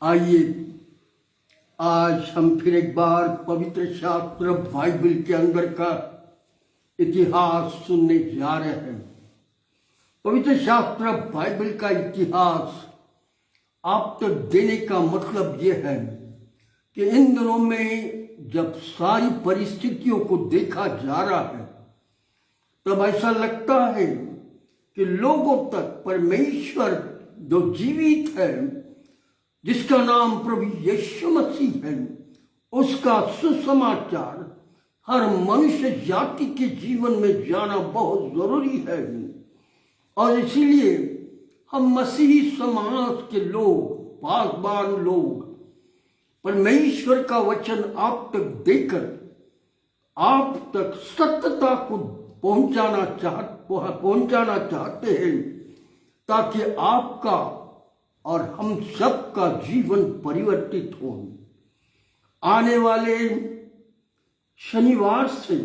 आइए आज हम फिर एक बार पवित्र शास्त्र बाइबल के अंदर का इतिहास सुनने जा रहे हैं। पवित्र शास्त्र बाइबल का इतिहास आप तक देने का मतलब यह है कि इन दिनों में जब सारी परिस्थितियों को देखा जा रहा है तब ऐसा लगता है कि लोगों तक परमेश्वर जो जीवित है, जिसका नाम प्रभु यीशु मसीह है, उसका सुसमाचार हर मनुष्य जाति के जीवन में जाना बहुत जरूरी है। और इसीलिए हम मसीही समाज के लोग, पासबान लोग, परमेश्वर का वचन आप तक देकर आप तक सत्यता को पहुंचाना चाहते हैं, ताकि आपका और हम सबका जीवन परिवर्तित हो। आने वाले शनिवार से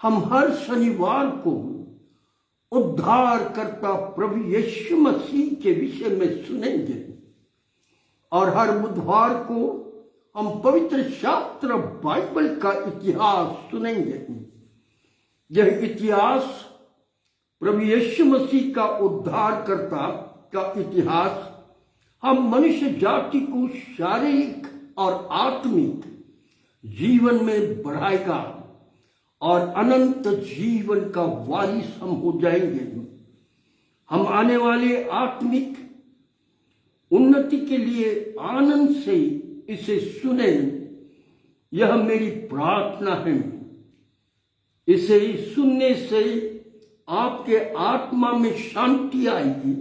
हम हर शनिवार को उद्धारकर्ता प्रभु यीशु मसीह के विषय में सुनेंगे और हर बुधवार को हम पवित्र शास्त्र बाइबल का इतिहास सुनेंगे। यह इतिहास प्रभु यीशु मसीह का उद्धारकर्ता का इतिहास हम मनुष्य जाति को शारीरिक और आत्मिक जीवन में बढ़ाएगा और अनंत जीवन का वारिस हम हो जाएंगे। हम आने वाले आत्मिक उन्नति के लिए आनंद से इसे सुने, यह मेरी प्रार्थना है। इसे सुनने से आपके आत्मा में शांति आएगी,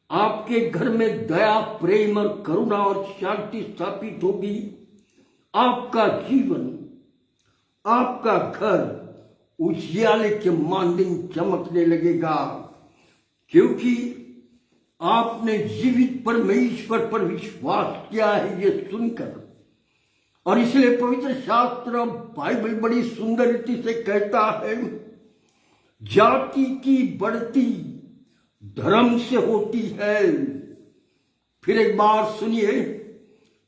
आपके घर में दया, प्रेम और करुणा और शांति स्थापित होगी। आपका जीवन, आपका घर उजियाले के मानदीन चमकने लगेगा, क्योंकि आपने जीवित परमेश्वर पर विश्वास किया है, ये सुनकर। और इसलिए पवित्र शास्त्र बाइबल बड़ी सुंदर रीति से कहता है, जाति की बढ़ती धर्म से होती है। फिर एक बार सुनिए,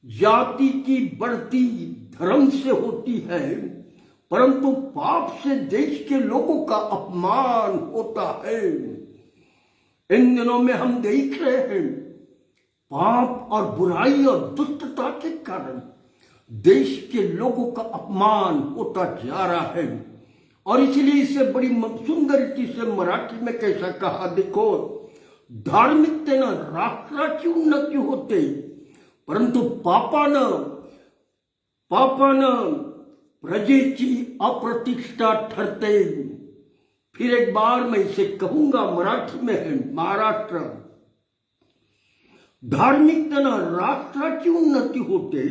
जाति की बढ़ती धर्म से होती है, परंतु पाप से देश के लोगों का अपमान होता है। इन दिनों में हम देख रहे हैं, पाप और बुराई और दुष्टता के कारण देश के लोगों का अपमान होता जा रहा है। और इसलिए इसे बड़ी सुंदर रीति से मराठी में कैसा कहा, देखो, धार्मिकतेनं राष्ट्राची उन्नती होते, परंतु पापानं प्रजेची अप्रतिष्ठा ठरते। फिर एक बार मैं इसे कहूंगा, मराठी में है, महाराष्ट्र, धार्मिकतेनं राष्ट्राची उन्नती होते,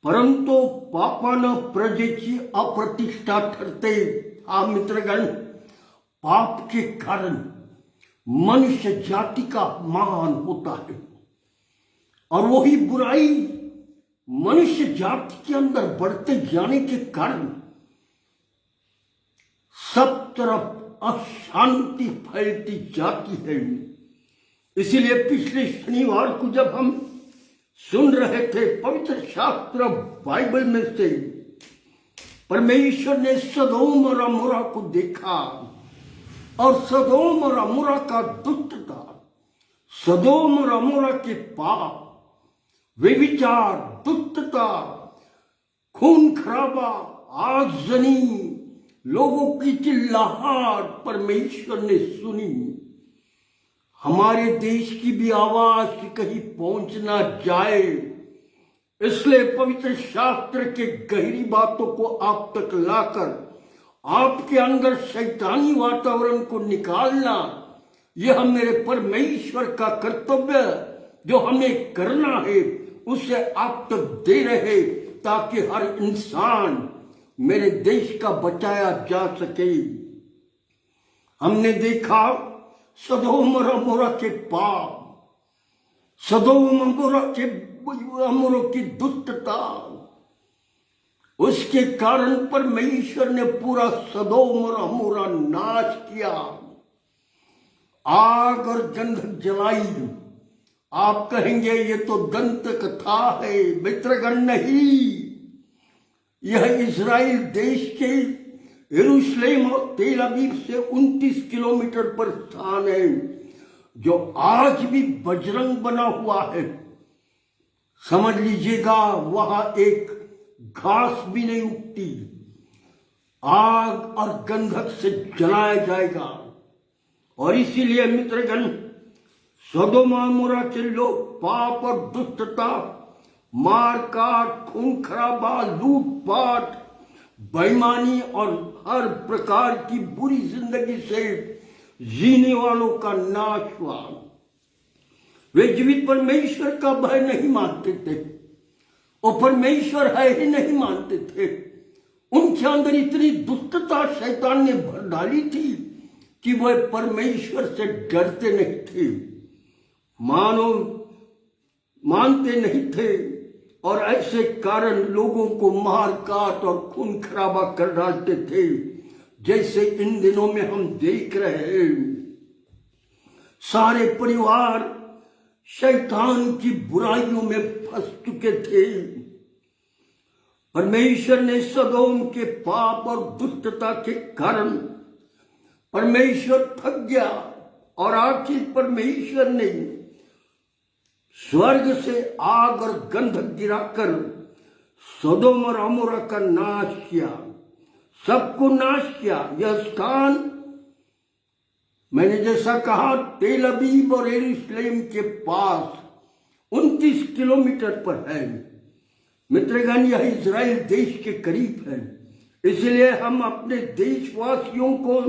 परंतु पापानं प्रजेची अप्रतिष्ठा ठरते। हा मित्रगण, पाप के कारण मनुष्य जाति का अपमान होता है, और वही बुराई मनुष्य जाति के अंदर बढ़ते जाने के कारण सब तरफ अशांति फैलती जाती है। इसीलिए पिछले शनिवार को जब हम सुन रहे थे पवित्र शास्त्र बाइबल में से, परमेश्वर ने सदोम और अमोरा को देखा, और सदोम और अमोरा का दुष्टता, सदोम और अमोरा के पाप, व्यभिचार, दुष्टता, खून खराबा, आगजनी, लोगों की चिल्लाहट परमेश्वर ने सुनी। हमारे देश की भी आवाज कहीं पहुंच ना जाए, इसलिए पवित्र शास्त्र के गहरी बातों को आप तक लाकर आपके अंदर शैतानी वातावरण को निकालना, यह मेरे परमेश्वर का कर्तव्य जो हमें करना है, उसे आप तक दे रहे, ताकि हर इंसान मेरे देश का बचाया जा सके। हमने देखा सदोम और अमोरा के पाप, सदोम अमोरा की दुष्टता, उसके कारण परमेश्वर ने पूरा सदोम और अमोरा नाश किया, आग और गंधक जलाई, आप कहेंगे ये तो दंत कथा है। मित्रगण, नहीं, यह इजराइल देश के यरूशलेम और तेल अवीव से 29 किलोमीटर पर स्थान है, जो आज भी बजरंग बना हुआ है। समझ लीजिएगा, वहां एक घास भी नहीं उगती, आग और गंधक से जलाया जाएगा। और इसीलिए मित्रगण, सदोम और अमोरा के लोग पाप और दुष्टता, मार काट, खून खराबा, लूटपाट, बेईमानी और हर प्रकार की बुरी जिंदगी से जीने वालों का नाश हुआ। वे जीवित परमेश्वर का भय नहीं मानते थे, और परमेश्वर है ही नहीं मानते थे। उनके अंदर इतनी दुष्टता शैतान ने भर डाली थी कि वह परमेश्वर से डरते नहीं थे, मानते नहीं थे, और ऐसे कारण लोगों को मार काट और खून खराबा कर डालते थे, जैसे इन दिनों में हम देख रहे हैं। सारे परिवार शैतान की बुराइयों में फंस चुके थे। परमेश्वर ने सदोम के पाप और दुष्टता के कारण परमेश्वर थक गया, और आखिर परमेश्वर ने स्वर्ग से आग और गंधक गिराकर सदोम और अमोरा का नाश किया, सबको नाश किया। यह स्थान मैंने जैसा कहा तेल अवीव और यरूशलेम के पास 29 किलोमीटर पर है। मित्रगण, यह इजराइल देश के करीब है। इसलिए हम अपने देशवासियों को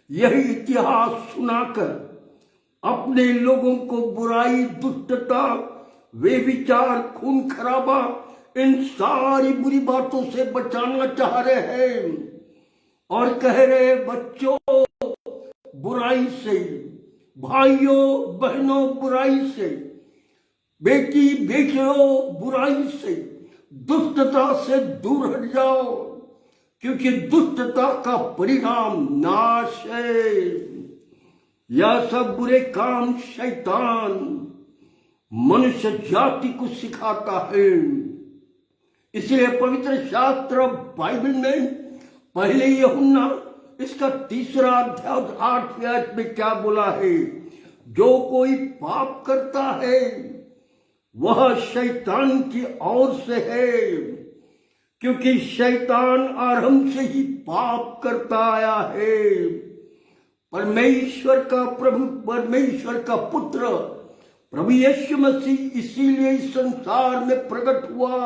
यही इतिहास सुनाकर अपने लोगों को बुराई, दुष्टता, व्यभिचार, खून खराबा, इन सारी बुरी बातों से बचाना चाह रहे हैं, और कह रहे बच्चों बुराई से, भाइयों बहनों बुराई से, बेटी बेटियों बुराई से, दुष्टता से दूर हट जाओ, क्योंकि दुष्टता का परिणाम नाश है। यह सब बुरे काम शैतान मनुष्य जाति को सिखाता है। इसलिए पवित्र शास्त्र बाइबल में पहले यूहन्ना इसका 3 अध्याय 8वें आयत में क्या बोला है? जो कोई पाप करता है वह शैतान की ओर से है, क्योंकि शैतान आरंभ से ही पाप करता आया है। परमेश्वर का पुत्र प्रभु यीशु मसीह इसीलिए इस संसार में प्रकट हुआ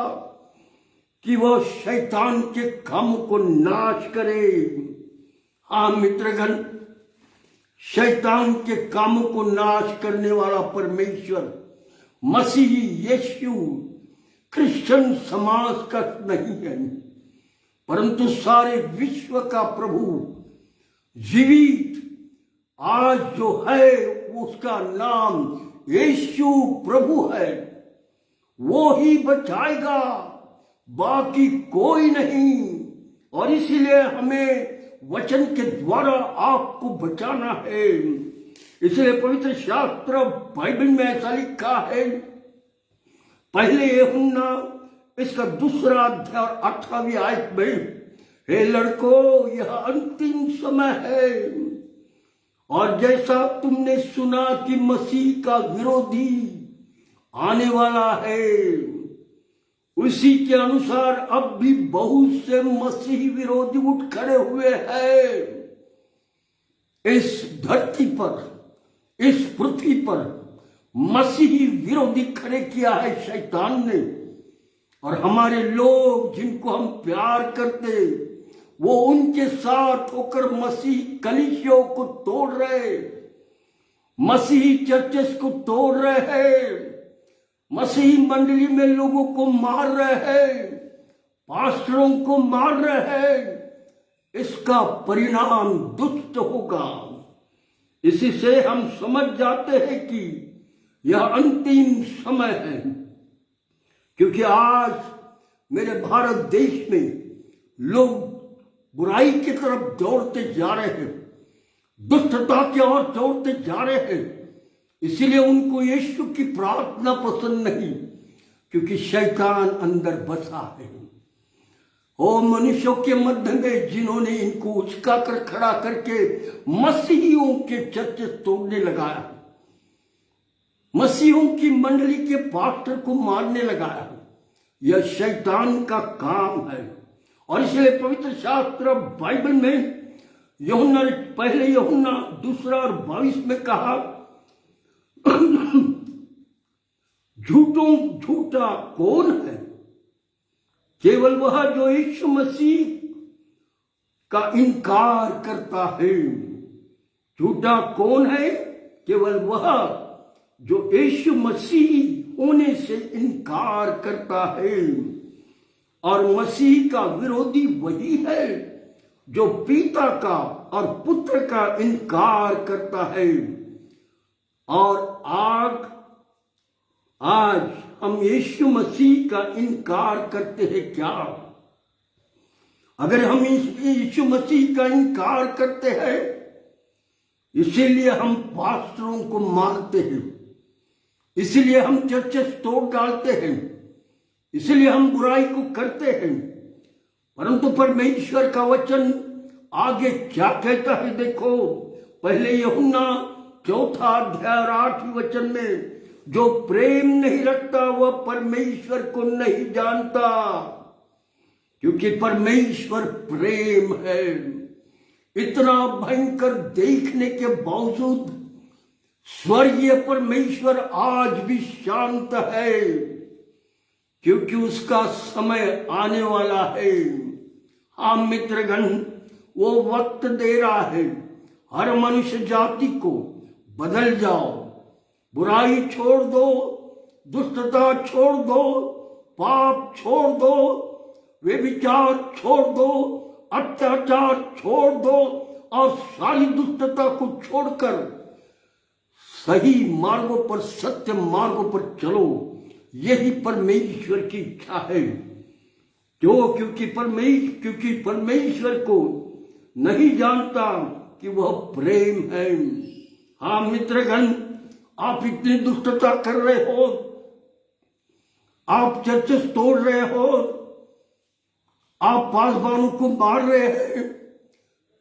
कि वह शैतान के कामों को नाश करे। हाँ मित्रगण, शैतान के कामों को नाश करने वाला परमेश्वर मसीह यीशु क्रिश्चियन समाज का नहीं है, परंतु सारे विश्व का प्रभु जीवित आज जो है उसका नाम यीशु प्रभु है। वो ही बचाएगा, बाकी कोई नहीं। और इसीलिए हमें वचन के द्वारा आपको बचाना है। इसलिए पवित्र शास्त्र बाइबल में ऐसा लिखा है, पहले यूहन्ना इसका 2 अध्याय 18वीं आयत में, हे लड़कों यह अंतिम समय है, और जैसा तुमने सुना कि मसीह का विरोधी आने वाला है, उसी के अनुसार अब भी बहुत से मसीह विरोधी उठ खड़े हुए हैं। इस धरती पर, इस पृथ्वी पर मसीही विरोधी खड़े किया है शैतान ने। और हमारे लोग जिनको हम प्यार करते, वो उनके साथ होकर मसीह कलीसियों को तोड़ रहे, मसीही चर्चेस को तोड़ रहे हैं, मसीही मंडली में लोगों को मार रहे हैं, पास्टरों को मार रहे हैं। इसका परिणाम दुष्ट होगा। इसी से हम समझ जाते हैं कि यह अंतिम समय है, क्योंकि आज मेरे भारत देश में लोग बुराई की तरफ दौड़ते जा रहे हैं, दुष्टता की ओर दौड़ते जा रहे हैं। इसलिए उनको यीशु की प्रार्थना पसंद नहीं, क्योंकि शैतान अंदर बसा है। ओ मनुष्यों के मध्य में जिन्होंने इनको उचका कर खड़ा करके मसीहियों के चर्च तोड़ने लगाया, मसीहों की मंडली के पास्टर को मारने लगाया, यह शैतान का काम है। और इसलिए पवित्र शास्त्र बाइबल में यूहन्ना पहले यूहन्ना 2 और 22 में कहा, झूठा कौन है? केवल वह जो यीशु मसीह का इनकार करता है। झूठा कौन है? केवल वह जो यीशु मसीह होने से इनकार करता है। और मसीह का विरोधी वही है जो पिता का और पुत्र का इनकार करता है। और आज हम यीशु मसीह का इनकार करते हैं क्या? अगर हम यीशु मसीह का इनकार करते हैं, इसीलिए हम पास्टरों को मारते हैं, इसीलिए हम चर्चेस तोड़ डालते हैं, इसलिए हम बुराई को करते हैं। परंतु परमेश्वर का वचन आगे क्या कहता है देखो। पहले यूहन्ना 4 अध्याय और 8 वचन में, जो प्रेम नहीं रखता वह परमेश्वर को नहीं जानता, क्योंकि परमेश्वर प्रेम है। इतना भयंकर देखने के बावजूद स्वर्गीय परमेश्वर आज भी शांत है, क्योंकि उसका समय आने वाला है। हाँ मित्रगण, वो वक्त दे रहा है। हर मनुष्य जाति को बदल जाओ, बुराई छोड़ दो, दुष्टता छोड़ दो, पाप छोड़ दो, व्यभिचार छोड़ दो, अत्याचार छोड़ दो और सारी दुष्टता को छोड़कर सही मार्गों पर, सत्य मार्गों पर चलो। यही परमेश्वर की इच्छा है। क्योंकि परमेश्वर को नहीं जानता कि वह प्रेम है। हाँ मित्रगण, आप इतनी दुष्टता कर रहे हो, आप चर्चेस तोड़ रहे हो, आप पासवानों को मार रहे हैं,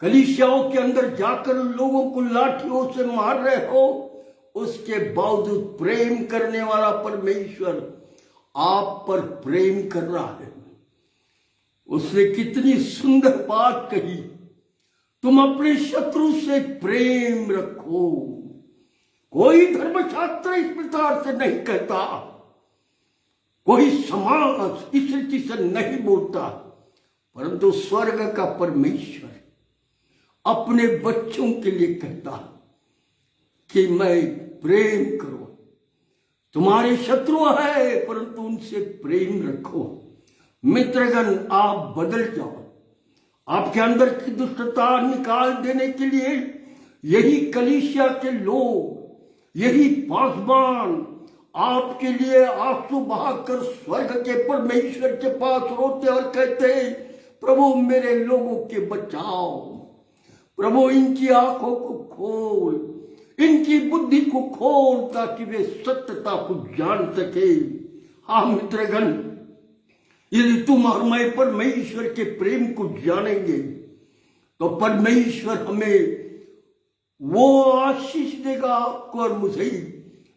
कलीसियाओं के अंदर जाकर लोगों को लाठियों से मार रहे हो, उसके बावजूद प्रेम करने वाला परमेश्वर आप पर प्रेम कर रहा है। उसने कितनी सुंदर बात कही, तुम अपने शत्रु से प्रेम रखो। कोई धर्मशास्त्र इस प्रकार से नहीं कहता, कोई समाज इस रीति से नहीं बोलता, परंतु स्वर्ग का परमेश्वर अपने बच्चों के लिए कहता कि मैं प्रेम करो। तुम्हारे शत्रु है परंतु उनसे प्रेम रखो। मित्रगण, आप बदल जाओ। आपके अंदर की दुष्टता निकाल देने के लिए यही कलीसिया के लोग, यही पासवान आपके लिए आंसू बहाकर स्वर्ग के परमेश्वर के पास रोते और कहते, प्रभु मेरे लोगों के बचाओ, प्रभु इनकी आंखों को खोल, इनकी बुद्धि को खोल, ताकि वे सत्यता को जान सके। हाँ मित्रगण, यदि तुम और मैं परमेश्वर के प्रेम को जानेंगे तो परमेश्वर हमें वो आशीष देगा आपको और मुझे,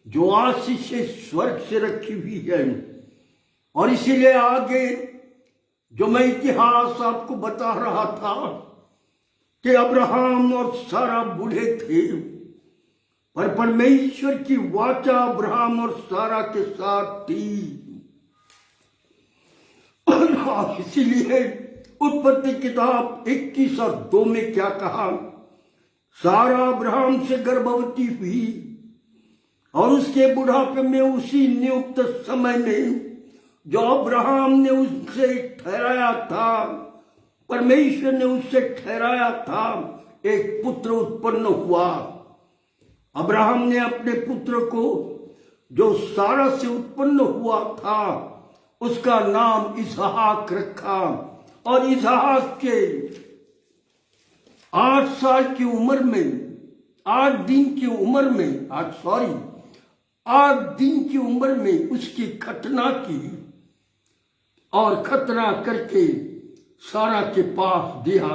जो आशीष स्वर्ग से रखी हुई है। और इसीलिए आगे जो मैं इतिहास आपको बता रहा था कि अब्राहम और सारा बूढ़े थे, पर परमेश्वर की वाचा अब्राहम और सारा के साथ थी। इसीलिए उत्पत्ति किताब 21 और 2 में क्या कहा, सारा अब्राहम से गर्भवती हुई और उसके बुढ़ापे में उसी नियुक्त समय में जो अब्राहम ने उससे ठहराया था, परमेश्वर ने उससे ठहराया था, एक पुत्र उत्पन्न हुआ। अब्राहम ने अपने पुत्र को जो सारा से उत्पन्न हुआ था उसका नाम इसहाक रखा। और इसहाक के 8 साल की उम्र में, 8 दिन की उम्र में, 8 दिन की उम्र में उसकी खतना की और खतना करके सारा के पास दिया।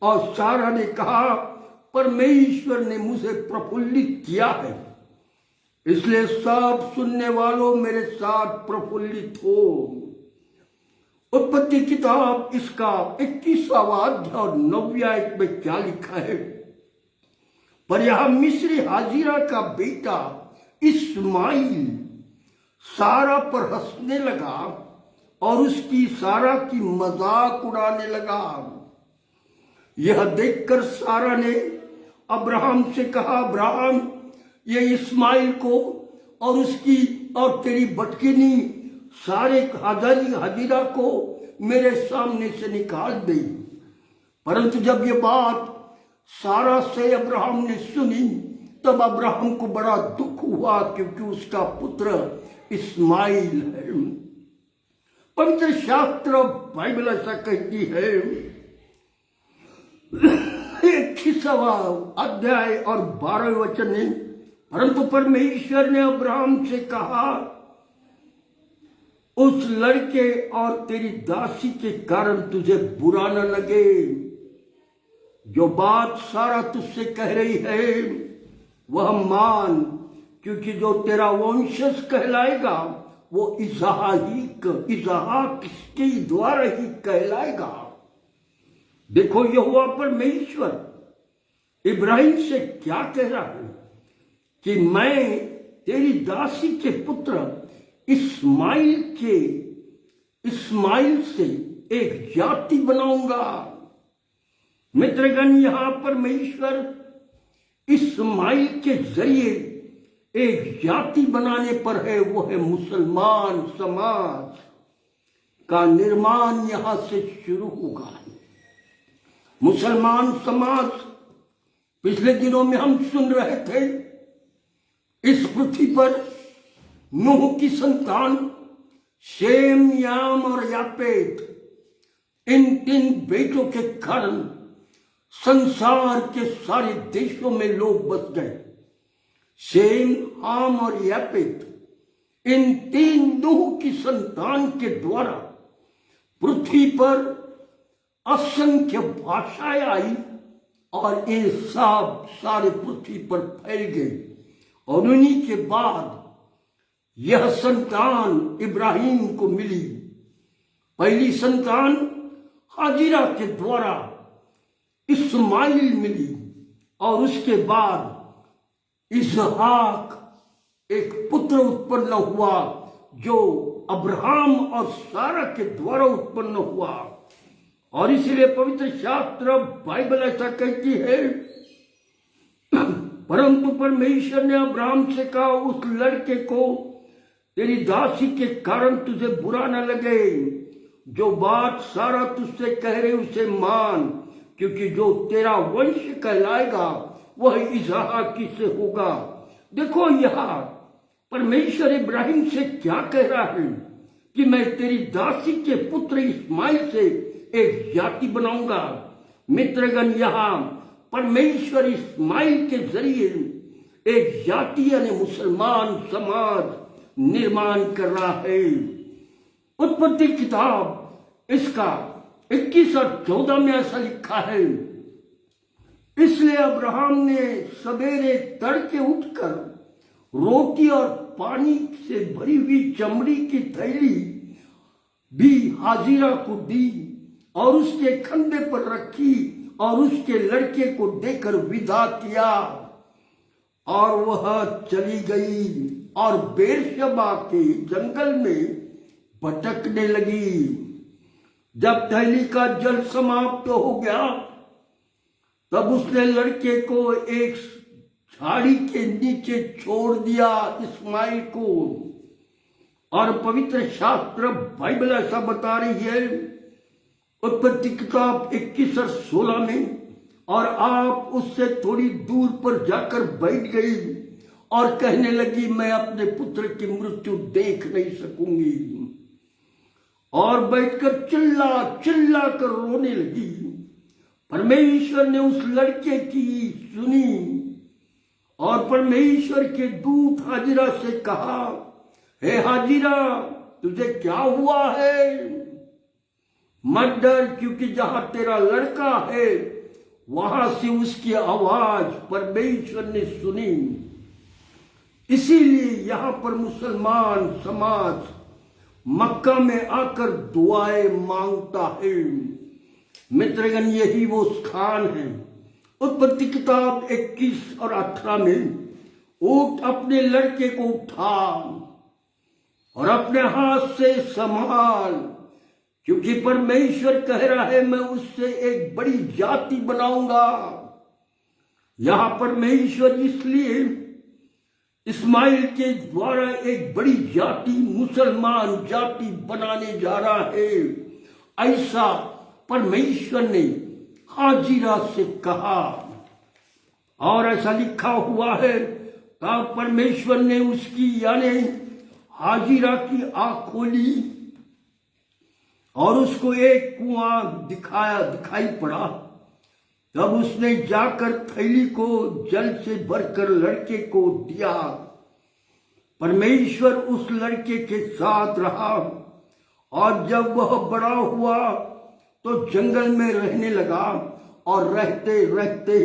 और सारा ने कहा, परमेश्वर ने मुझे प्रफुल्लित किया है, इसलिए सब सुनने वालों मेरे साथ प्रफुल्लित हो। उत्पत्ति किताब इसका 21वां अध्याय और 9वें आयत में क्या लिखा है? पर यह मिस्री हाजिरा का बेटा इस्माइल सारा पर हंसने लगा और उसकी सारा की मजाक उड़ाने लगा। यह देखकर सारा ने अब्राहम से कहा, अब्राहम, ये इस्माइल को और उसकी और तेरी बटकिनी सारे हाजिरा को मेरे सामने से निकाल दे। परंतु जब ये बात सारा से अब्राहम ने सुनी, तब अब्राहम को बड़ा दुख हुआ, क्योंकि उसका पुत्र इस्माइल है। पवित्र शास्त्र बाइबल ऐसा कहती है, 21वां अध्याय और 12वें वचन में, परंतु परमेश्वर ने अब्राहम से कहा, उस लड़के और तेरी दासी के कारण तुझे बुरा न लगे। जो बात सारा तुझसे कह रही है वह मान, क्योंकि जो तेरा वंशज कहलाएगा वो इसहाक के द्वारा ही कहलाएगा। देखो, यहोवा परमेश्वर इब्राहिम से क्या कह रहा है कि मैं तेरी दासी के पुत्र इस्माइल से एक जाति बनाऊंगा। मित्रगण, यहां परमेश्वर इस्माइल के जरिए एक जाति बनाने पर है, वो है मुसलमान समाज का निर्माण यहां से शुरू होगा। मुसलमान समाज, पिछले दिनों में हम सुन रहे थे, इस पृथ्वी पर नूह की संतान शेम, याम और यापेत, इन 3 बेटों के कारण संसार के सारे देशों में लोग बस गए। शेम, हाम और यापेत, इन 3 नूह की संतान के द्वारा पृथ्वी पर असंख्य भाषाएं आई और ये सब सारे पृथ्वी पर फैल गई। और उन्हीं के बाद यह संतान इब्राहिम को मिली। पहली संतान हाजिरा के द्वारा इस्माइल मिली और उसके बाद इसहाक एक पुत्र उत्पन्न हुआ, जो अब्राहम और सारा के द्वारा उत्पन्न हुआ। और इसलिए पवित्र शास्त्र बाइबल ऐसा कहती है, परंतु परमेश्वर ने अब्राहम से कहा, उस लड़के को तेरी दासी के कारण तुझे बुरा न लगे। जो बात सारा तुझसे कह रहे उसे मान, क्योंकि जो तेरा वंश कहलाएगा वह इसहाक से होगा। देखो, यहाँ परमेश्वर इब्राहिम से क्या कह रहा है कि मैं तेरी दासी के पुत्र इस्माइल से एक जाति बनाऊंगा। मित्रगण, यहाँ परमेश्वर इस्माइल के जरिए एक जाति यानी मुसलमान समाज निर्माण कर रहा है। उत्पत्ति किताब इसका 21 और 14 में ऐसा लिखा है, इसलिए अब्राहम ने सवेरे तड़के उठकर रोटी और पानी से भरी हुई चमड़ी की थैली भी हाजिरा को दी और उसके कंधे पर रखी और उसके लड़के को देकर विदा किया और वह चली गई और बेरशबा के जंगल में भटकने लगी। जब थैली का जल समाप्त हो गया, तब उसने लड़के को एक झाड़ी के नीचे छोड़ दिया, इस्माइल को। और पवित्र शास्त्र बाइबल ऐसा बता रही है, उत्पत्ति किताब 21 और 16 में, और आप उससे थोड़ी दूर पर जाकर बैठ गई और कहने लगी, मैं अपने पुत्र की मृत्यु देख नहीं सकूंगी। और बैठकर चिल्ला चिल्ला कर रोने लगी। परमेश्वर ने उस लड़के की सुनी और परमेश्वर के दूत हाजिरा से कहा, हे हाजिरा, तुझे क्या हुआ है? मत डर, क्योंकि जहां तेरा लड़का है वहां से उसकी आवाज परमेश्वर ने सुनी। इसीलिए यहां पर मुसलमान समाज मक्का में आकर दुआएं मांगता है। मित्रगण, यही वो स्थान है। उत्पत्ति किताब 21 और 18 में ऊंट अपने लड़के को उठा और अपने हाथ से संभाल, क्योंकि परमेश्वर कह रहा है मैं उससे एक बड़ी जाति बनाऊंगा। यहां परमेश्वर इसलिए इस्माइल के द्वारा एक बड़ी जाति, मुसलमान जाति बनाने जा रहा है। ऐसा परमेश्वर ने हाजिरा से कहा और ऐसा लिखा हुआ है, तब परमेश्वर ने उसकी यानी हाजिरा की आंख खोली और उसको एक कुआं दिखाई पड़ा। तब उसने जाकर थैली को जल से भरकर लड़के को दिया। परमेश्वर उस लड़के के साथ रहा और जब वह बड़ा हुआ तो जंगल में रहने लगा और रहते रहते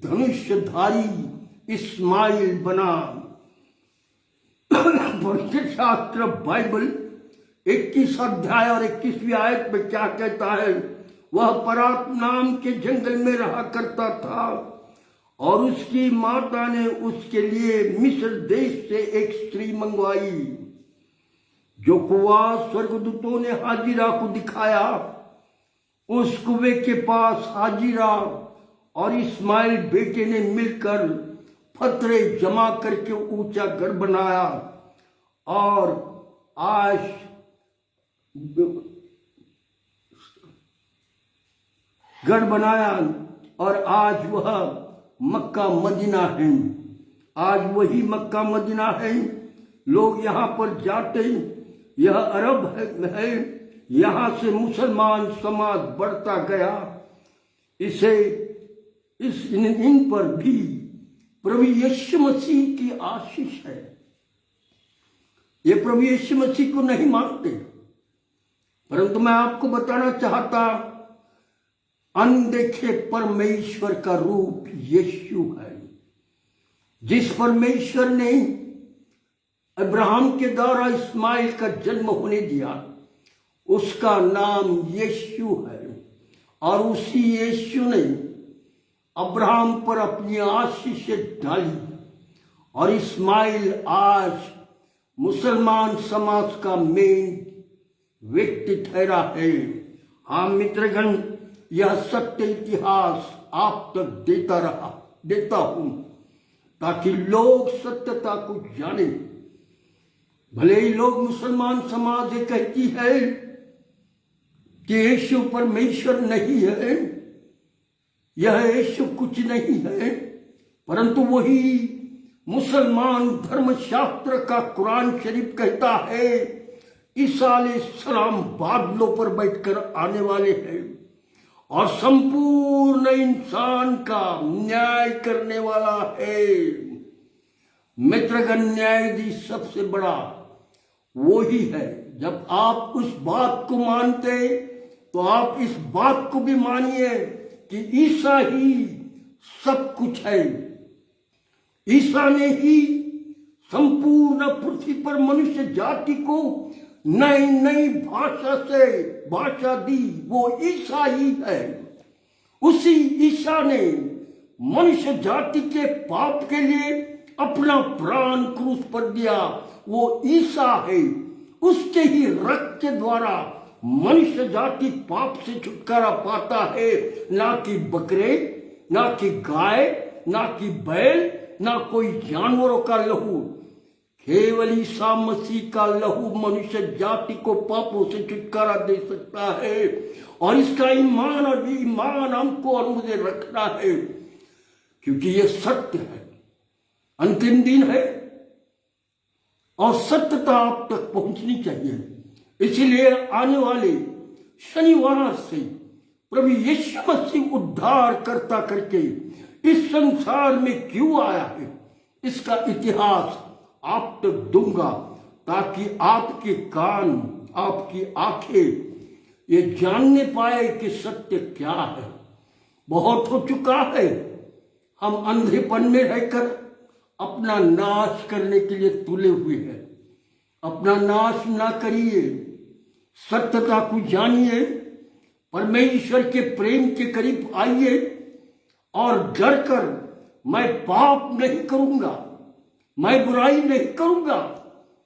धनुषधारी इस्माइल बना। पवित्र शास्त्र बाइबल 21 अध्याय और 21वीं आयत में क्या कहता है? वह परात नाम के जंगल में रहा करता था और उसकी माता ने उसके लिए मिस्र देश से एक स्त्री मंगवाई। जो कुआं स्वर्गदूतों ने हाजिरा को दिखाया, उस कुएं के पास हाजिरा और इस्माइल बेटे ने मिलकर पत्थरे जमा करके ऊंचा घर बनाया और आज गढ़ बनाया और आज वह मक्का मदीना है। आज वही मक्का मदीना है। लोग यहाँ पर जाते, यह अरब है। यहाँ से मुसलमान समाज बढ़ता गया। इन पर भी प्रभु यीशु मसीह की आशीष है। ये प्रभु यीशु मसीह को नहीं मानते, परंतु मैं आपको बताना चाहता, अनदेखे परमेश्वर का रूप यीशु है। जिस परमेश्वर ने अब्राहम के द्वारा इस्माइल का जन्म होने दिया, उसका नाम यीशु है। और उसी यीशु ने अब्राहम पर अपनी आशीष डाली और इस्माइल आज मुसलमान समाज का मेन व्यक्ति ठहरा है। हाँ मित्रगण, यह सत्य इतिहास आप तक देता हूं ताकि लोग सत्यता को जाने। भले ही लोग मुसलमान समाज ये कहती है कि यीशु परमेश्वर नहीं है, यह यीशु कुछ नहीं है, परंतु वही मुसलमान धर्मशास्त्र का कुरान शरीफ कहता है ईसा अलैहिस्सलाम बादलों पर बैठकर आने वाले हैं और संपूर्ण इंसान का न्याय करने वाला है। मित्रगण, न्यायाधीश सबसे बड़ा वो ही है। जब आप उस बात को मानते तो आप इस बात को भी मानिए कि ईसा ही सब कुछ है। ईसा ने ही संपूर्ण पृथ्वी पर मनुष्य जाति को नई नई भाषा दी। वो ईसा ही है। उसी ईसा ने मनुष्य जाति के पाप के लिए अपना प्राण क्रूस पर दिया। वो ईसा है। उसके ही रक्त के द्वारा मनुष्य जाति पाप से छुटकारा पाता है। ना कि बकरे, ना कि गाय, ना कि बैल, ना कोई जानवरों का लहू। केवल ईसा मसीह का लहू मनुष्य जाति को पापों से छुटकारा दे सकता है। और इसका ईमान हमको और मुझे रखना है, क्योंकि ये सत्य है। अंतिम दिन है और सत्यता आप तक पहुंचनी चाहिए। इसीलिए आने वाले शनिवार से प्रभु यीशु मसीह उद्धार करता करके इस संसार में क्यों आया है, इसका इतिहास आप तक दूंगा, ताकि आपके कान, आपकी आंखें ये जानने पाए कि सत्य क्या है। बहुत हो चुका है, हम अंधेपन में रहकर अपना नाश करने के लिए तुले हुए हैं। अपना नाश ना करिए, सत्यता को जानिए, परमेश्वर के प्रेम के करीब आइए और डर कर मैं पाप नहीं करूंगा, मैं बुराई नहीं करूंगा,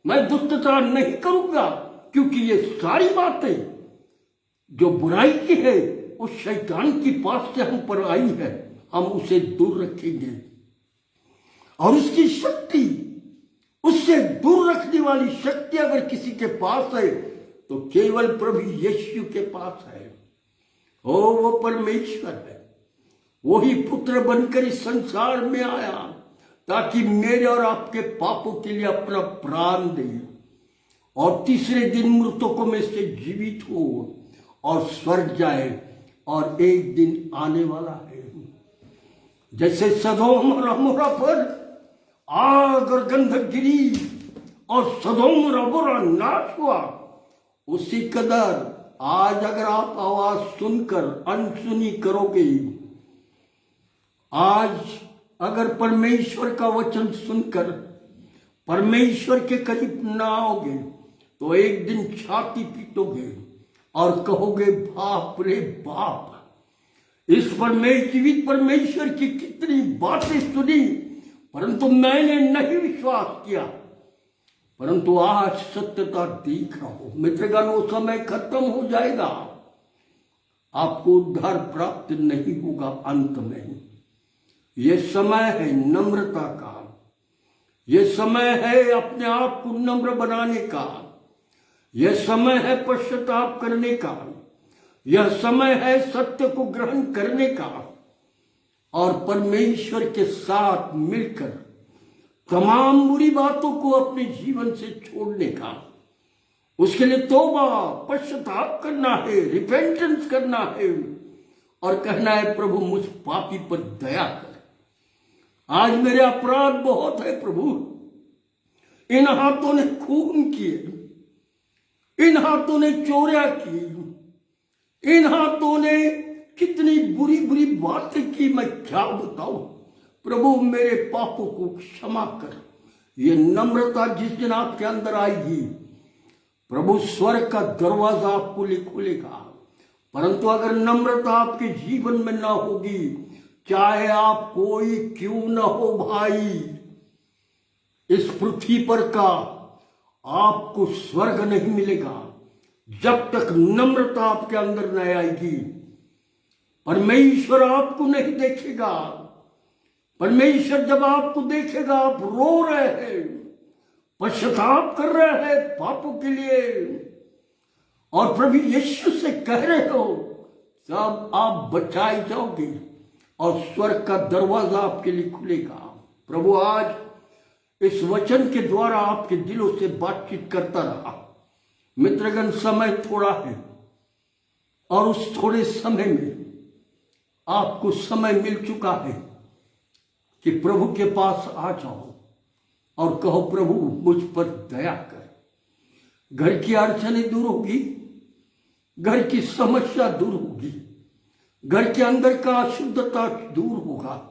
मैं दुष्टता नहीं करूंगा, क्योंकि ये सारी बातें जो बुराई की है उस शैतान के पास से हम पर आई है, हम उसे दूर रखेंगे। और उसकी शक्ति, उससे दूर रखने वाली शक्ति अगर किसी के पास है तो केवल प्रभु यीशु के पास है। ओ वो परमेश्वर है, वही पुत्र बनकर इस संसार में आया ताकि मेरे और आपके पापों के लिए अपना प्राण दे और तीसरे दिन मृतकों में से जीवित हो और स्वर्ग जाए, और एक दिन आने वाला है। जैसे सदोम और अमोरा पर आग और गंधक गिरी और सदोम और अमोरा नाश हुआ, उसी कदर आज अगर आप आवाज सुनकर अनसुनी करोगे, आज अगर परमेश्वर का वचन सुनकर परमेश्वर के करीब ना आओगे तो एक दिन छाती पीटोगे और कहोगे बाप रे बाप, इस जीवित परमेश्वर की कितनी बातें सुनी परंतु मैंने नहीं विश्वास किया। परंतु आज सत्यता देख रहा हूं। मित्रगण, वो समय खत्म हो जाएगा, आपको उद्धार प्राप्त नहीं होगा अंत में। ये समय है नम्रता का, ये समय है अपने आप को नम्र बनाने का, यह समय है पश्चाताप करने का, यह समय है सत्य को ग्रहण करने का और परमेश्वर के साथ मिलकर तमाम बुरी बातों को अपने जीवन से छोड़ने का। उसके लिए तौबा, पश्चाताप करना है, रिपेंटेंस करना है और कहना है प्रभु मुझ पापी पर दया कर। आज मेरे अपराध बहुत है प्रभु, इन हाथों ने खून किए, इन हाथों ने चोरियां की, इन हाथों ने कितनी बुरी बुरी बातें की, मैं क्या बताऊं। प्रभु मेरे पापों को क्षमा कर। ये नम्रता जिस दिन आपके अंदर आएगी, प्रभु स्वर्ग का दरवाजा आपको लिए खोलेगा। परंतु अगर नम्रता आपके जीवन में ना होगी, चाहे आप कोई क्यों न हो भाई, इस पृथ्वी पर का आपको स्वर्ग नहीं मिलेगा जब तक नम्रता आपके अंदर न आएगी। परमेश्वर आपको नहीं देखेगा। परमेश्वर जब आपको देखेगा, आप रो रहे हैं, पश्चाताप कर रहे हैं पापों के लिए और प्रभु यीशु से कह रहे हो, तब आप बचाए जाओगे और स्वर्ग का दरवाजा आपके लिए खुलेगा। प्रभु आज इस वचन के द्वारा आपके दिलों से बातचीत करता रहा। मित्रगण, समय थोड़ा है और उस थोड़े समय में आपको समय मिल चुका है कि प्रभु के पास आ जाओ और कहो प्रभु मुझ पर दया कर। घर की अड़चनें दूर होगी, घर की समस्या दूर होगी, घर के अंदर का अशुद्धता दूर होगा,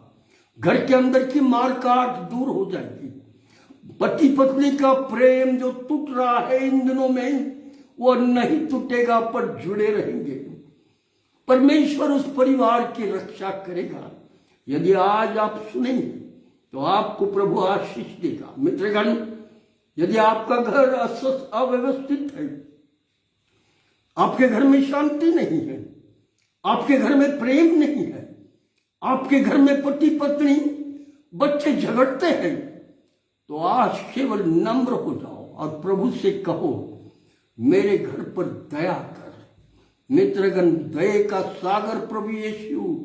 घर के अंदर की मारकाट दूर हो जाएगी। पति पत्नी का प्रेम जो टूट रहा है इन दिनों में, वो नहीं टूटेगा पर जुड़े रहेंगे। परमेश्वर उस परिवार की रक्षा करेगा। यदि आज आप सुनेंगे तो आपको प्रभु आशीष देगा। मित्रगण, यदि आपका घर अव्यवस्थित है, आपके घर में शांति नहीं है, आपके घर में प्रेम नहीं है, आपके घर में पति पत्नी बच्चे झगड़ते हैं, तो आज केवल नम्र हो जाओ और प्रभु से कहो मेरे घर पर दया कर। मित्रगण, दया का सागर प्रभु यीशु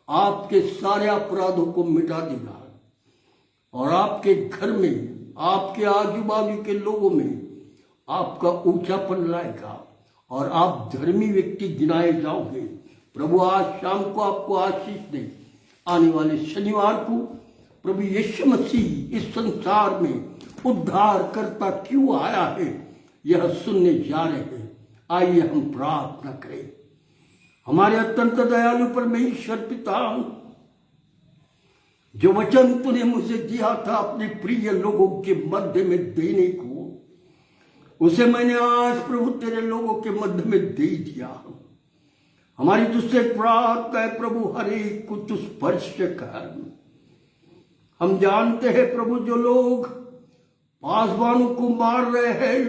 आपके सारे अपराधों को मिटा देगा और आपके घर में, आपके आजू बाजू के लोगों में आपका ऊंचापन लाएगा और आप धर्मी व्यक्ति गिनाए जाओगे। प्रभु आज शाम को आपको आशीष दे। आने वाले शनिवार को प्रभु यीशु मसीह इस संसार में उद्धार करता क्यों आया है, यह सुनने जा रहे हैं। आइए हम प्रार्थना करें। हमारे अत्यंत दयालु परमेश्वर पिता, जो वचन तूने मुझे दिया था अपने प्रिय लोगों के मध्य में देने को, उसे मैंने आज प्रभु तेरे लोगों के मध्य में दे दिया। हमारी तुझसे प्रार्थना है प्रभु, हर एक को तू स्पर्श कर। हम जानते हैं प्रभु, जो लोग पासवानों को मार रहे हैं,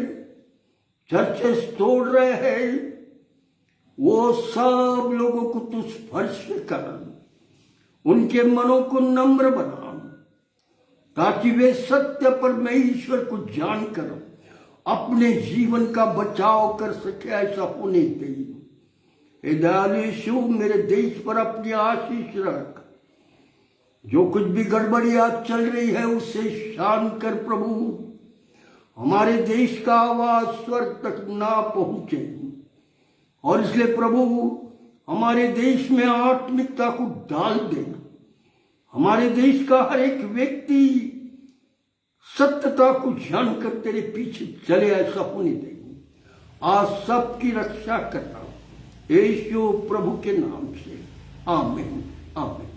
चर्चेस तोड़ रहे हैं, वो सब लोगों को तू स्पर्श कर, उनके मनों को नम्र बना, ताकि वे सत्य परमेश्वर को जानकर अपने जीवन का बचाव कर सके। ऐसा होने दे। हे दयालु यीशु, मेरे देश पर अपनी आशीष रख। जो कुछ भी गड़बड़ियां चल रही है उसे शांत कर प्रभु। हमारे देश का आवाज स्वर्ग तक ना पहुंचे, और इसलिए प्रभु हमारे देश में आत्मिकता को डाल दे। हमारे देश का हर एक व्यक्ति सत्यता को जानकर तेरे पीछे चले। ऐसा होने दे। आज सबकी रक्षा करना यीशु प्रभु के नाम से, आमीन आमीन।